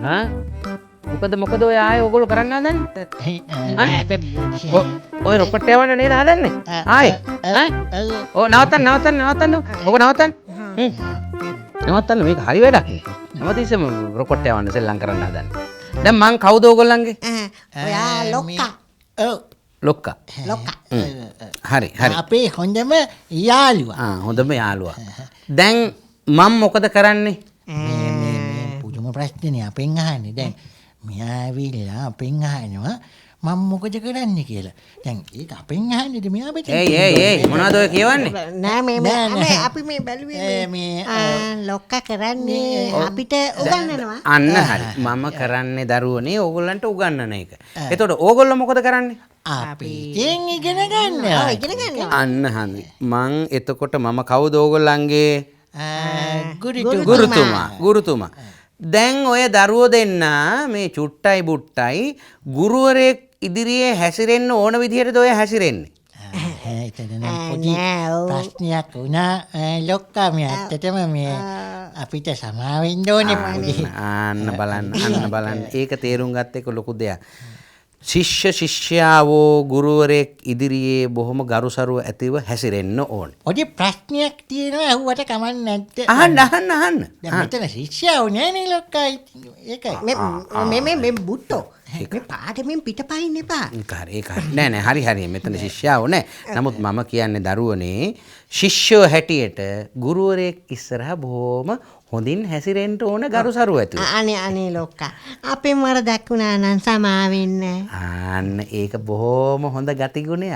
හා මොකද ඔය ආයේ ඕගොල්ලෝ කරන්න හදන්නේ? ඔය රොකට් යවන්න නේද හදන්නේ? ආයේ ඈ? නවත්තන්න. ඔක නවත්තන්න. නවත්තන්න මේක හරි වැඩක්. හැමතිස්සෙම රොකට් යවන්න සෙල්ලම් කරන්න හදන්නේ. දැන් මං කවුද ඕගොල්ලන්ගේ? ඔයා ලොක්කා. ඔව්. ලොක්කා. හරි. අපේ හොඳම යාළුවා. හොඳම යාළුවා. දැන් මම මොකද කරන්නේ? මේ පුදුම ප්‍රශ්නේ අපෙන් අහන්නේ. දැන් මෙයා ඇවිල්ලා අපෙන් අහනවා මම මොකද කරන්නේ කියලා. දැන් ඒක අපෙන් අහන්නේද මෙයා පිටින්? ඒයි මොනවද ඔය කියවන්නේ? නෑ මේ අපි මේ බැලුවේ මේ ලොක්කා කරන්නේ අපිට උගන්වනවා. අන්න හරි. මම කරන්නේ දරුවනේ ඕගොල්ලන්ට උගන්වන එක. එතකොට ඕගොල්ලෝ මොකද කරන්නේ? අපි ඉගෙන ගන්නවා. අන්න හරි. මං එතකොට මම කවුද ඕගොල්ලන්ගේ ගුරුතුමා. දැන් ඔය දරුවෝ දෙන්න මේ චුට්ටයි බුට්ටයි ගුරුවරයෙක් ඉදිරියේ හැසිරෙන්න ඕන විදිහටද ඔය හැසිරෙන්නේ? එතන නම් පොඩි ප්‍රශ්නයක් වුණා ලොක්කා මේ ඇත්තටම මේ අපිට සමාවෙන්න ඕනේ පොඩි. අන්න බලන්න. ඒක තේරුම් ගත්ත එක ලොකු දෙයක්. ශිෂ්‍යයාවෝ ගුරුවරයෙක් ඉදිරියේ බොහොම ගරුසරුව ඇතිව හැසිරෙන්න ඕන. පොඩි ප්‍රශ්නයක් තියෙනවා අහුවට කමක් නැද්ද? අහන්න. දැන් මෙතන ශිෂ්‍යයෝ නෑනේ ලොක්කා. ඒකයි. මේ බුට්ටෝ. මේ පාඩමින් පිටපයින් එපා. ඒක හරි. නෑ හරි. මෙතන ශිෂ්‍යයෝ නෑ. නමුත් මම කියන්නේ දරුවනේ ශිෂ්‍යෝ හැටියට ගුරුවරයෙක් ඉස්සරහා බොහොම හොඳින් හැසිරෙන්න ඕන ගරුසරුව ඇතුව. අනේ ලොක්කා. අපෙන් වරදක් වුණා නම් සමාවෙන්න. අන්න ඒක බොහොම හොඳ ගතිගුණයක්.